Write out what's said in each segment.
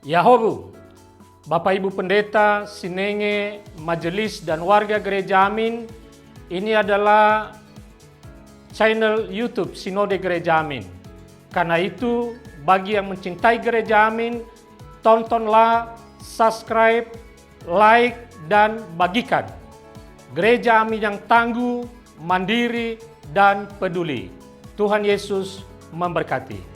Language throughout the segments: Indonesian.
Yahobu, Bapak Ibu Pendeta, Sinenge, Majelis dan warga Gereja Amin, ini adalah channel YouTube Sinode Gereja Amin. Karena itu, bagi yang mencintai Gereja Amin, tontonlah, subscribe, like, dan bagikan. Gereja Amin yang tangguh, mandiri, dan peduli. Tuhan Yesus memberkati.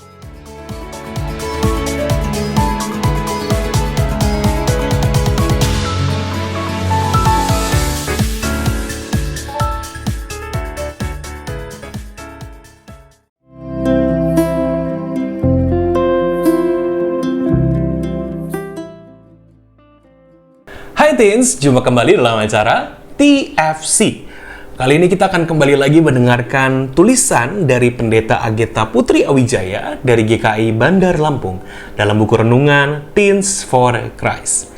Hai Teens, jumpa kembali dalam acara TFC. Kali ini kita akan kembali lagi mendengarkan tulisan dari Pendeta Ageta Putri Awijaya dari GKI Bandar Lampung dalam buku renungan Teens for Christ.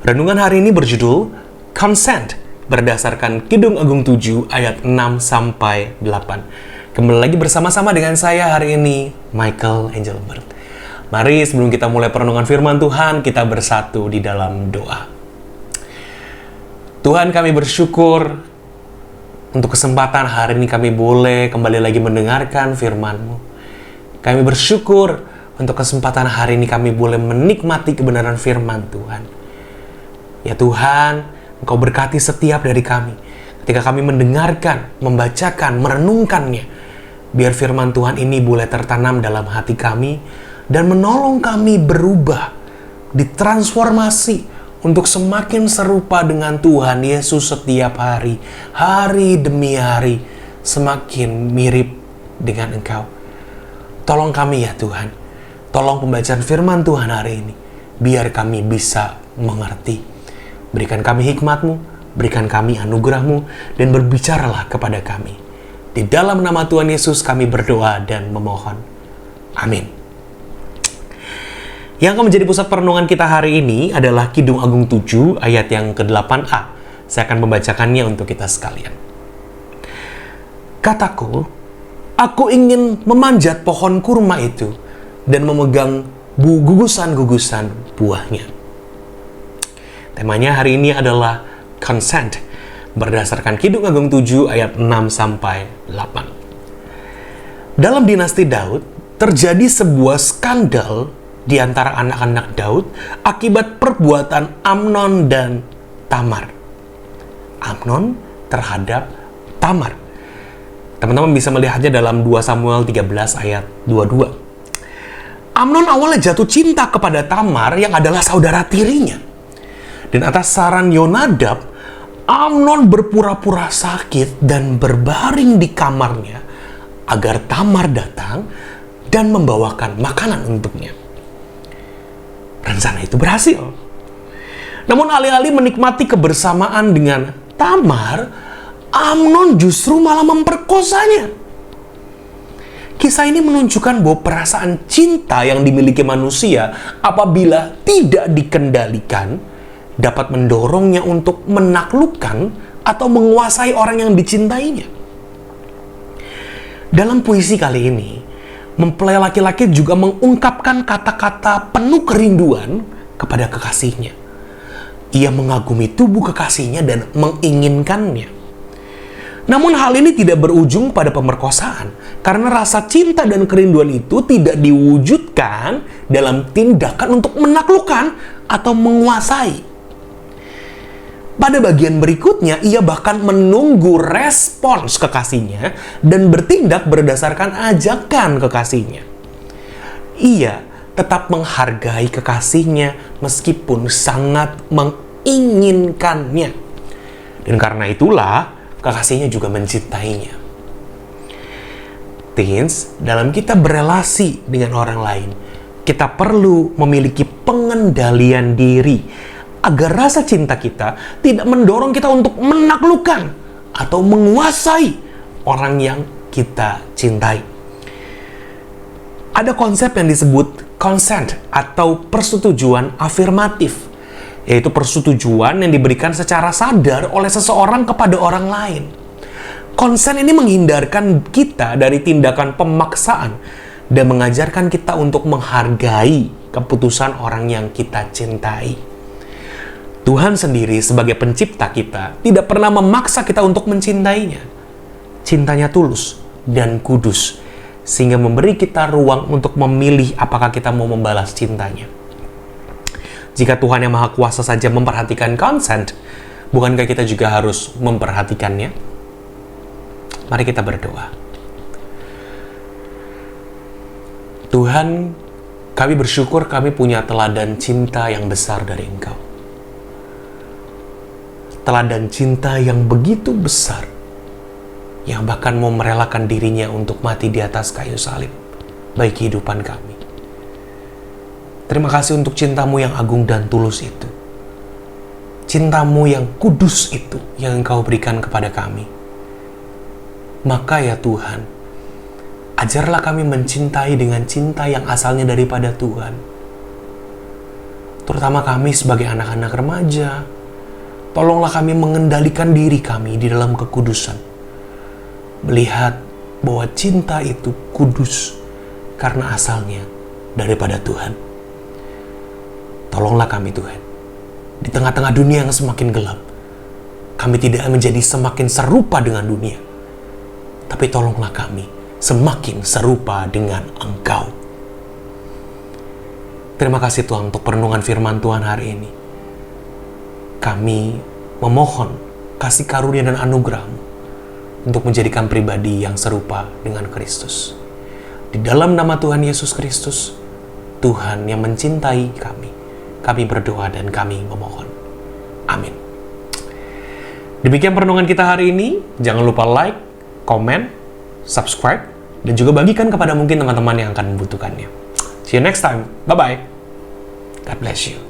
Renungan hari ini berjudul Consent berdasarkan Kidung Agung 7 ayat 6-8. Kembali lagi bersama-sama dengan saya hari ini, Michael Engelbert. Mari sebelum kita mulai perenungan firman Tuhan, kita bersatu di dalam doa. Tuhan, kami bersyukur untuk kesempatan hari ini kami boleh kembali lagi mendengarkan firman-Mu. Kami bersyukur untuk kesempatan hari ini kami boleh menikmati kebenaran firman Tuhan. Ya Tuhan, Engkau berkati setiap dari kami ketika kami mendengarkan, membacakan, merenungkannya. Biar firman Tuhan ini boleh tertanam dalam hati kami dan menolong kami berubah, ditransformasi untuk semakin serupa dengan Tuhan Yesus setiap hari, hari demi hari, semakin mirip dengan Engkau. Tolong kami ya Tuhan, tolong pembacaan firman Tuhan hari ini, biar kami bisa mengerti. Berikan kami hikmat-Mu, berikan kami anugerah-Mu, dan berbicaralah kepada kami. Di dalam nama Tuhan Yesus kami berdoa dan memohon. Amin. Yang akan menjadi pusat perenungan kita hari ini adalah Kidung Agung 7 ayat yang ke-8a. Saya akan membacakannya untuk kita sekalian. Kataku, aku ingin memanjat pohon kurma itu dan memegang gugusan-gugusan buahnya. Temanya hari ini adalah consent berdasarkan Kidung Agung 7 ayat 6-8. Dalam dinasti Daud, terjadi sebuah skandal di antara anak-anak Daud akibat perbuatan Amnon dan Tamar. Amnon terhadap Tamar. Teman-teman bisa melihatnya dalam 2 Samuel 13 ayat 22. Amnon awalnya jatuh cinta kepada Tamar yang adalah saudara tirinya. Dan atas saran Yonadab, Amnon berpura-pura sakit dan berbaring di kamarnya agar Tamar datang dan membawakan makanan untuknya. Rencana itu berhasil. Namun alih-alih menikmati kebersamaan dengan Tamar, Amnon justru malah memperkosanya. Kisah ini menunjukkan bahwa perasaan cinta yang dimiliki manusia apabila tidak dikendalikan dapat mendorongnya untuk menaklukkan atau menguasai orang yang dicintainya. Dalam puisi kali ini, mempelai laki-laki juga mengungkapkan kata-kata penuh kerinduan kepada kekasihnya. Ia mengagumi tubuh kekasihnya dan menginginkannya. Namun hal ini tidak berujung pada pemerkosaan, karena rasa cinta dan kerinduan itu tidak diwujudkan dalam tindakan untuk menaklukkan atau menguasai. Pada bagian berikutnya, ia bahkan menunggu respons kekasihnya dan bertindak berdasarkan ajakan kekasihnya. Ia tetap menghargai kekasihnya meskipun sangat menginginkannya. Dan karena itulah, kekasihnya juga mencintainya. Teens, dalam kita berelasi dengan orang lain, kita perlu memiliki pengendalian diri agar rasa cinta kita tidak mendorong kita untuk menaklukkan atau menguasai orang yang kita cintai. Ada konsep yang disebut consent atau persetujuan afirmatif, yaitu persetujuan yang diberikan secara sadar oleh seseorang kepada orang lain. Konsen ini menghindarkan kita dari tindakan pemaksaan dan mengajarkan kita untuk menghargai keputusan orang yang kita cintai. Tuhan sendiri sebagai pencipta kita tidak pernah memaksa kita untuk mencintainya. Cintanya tulus dan kudus, sehingga memberi kita ruang untuk memilih apakah kita mau membalas cintanya. Jika Tuhan yang Maha Kuasa saja memperhatikan consent, bukankah kita juga harus memperhatikannya? Mari kita berdoa. Tuhan, kami bersyukur kami punya teladan cinta yang besar dari Engkau. Teladan cinta yang begitu besar, yang bahkan mau merelakan dirinya untuk mati di atas kayu salib bagi kehidupan kami. Terima kasih untuk cintamu yang agung dan tulus itu. Cintamu yang kudus itu yang Engkau berikan kepada kami. Maka ya Tuhan, ajarlah kami mencintai dengan cinta yang asalnya daripada Tuhan. Terutama kami sebagai anak-anak remaja, tolonglah kami mengendalikan diri kami di dalam kekudusan. Melihat bahwa cinta itu kudus karena asalnya daripada Tuhan. Tolonglah kami Tuhan. Di tengah-tengah dunia yang semakin gelap, kami tidak menjadi semakin serupa dengan dunia. Tapi tolonglah kami semakin serupa dengan Engkau. Terima kasih Tuhan untuk perenungan firman Tuhan hari ini. Kami memohon kasih karunia dan anugerah-Mu untuk menjadikan pribadi yang serupa dengan Kristus. Di dalam nama Tuhan Yesus Kristus, Tuhan yang mencintai kami berdoa dan kami memohon. Amin. Demikian perenungan kita hari ini. Jangan lupa like, komen, subscribe, dan juga bagikan kepada mungkin teman-teman yang akan membutuhkannya. See you next time. Bye-bye. God bless you.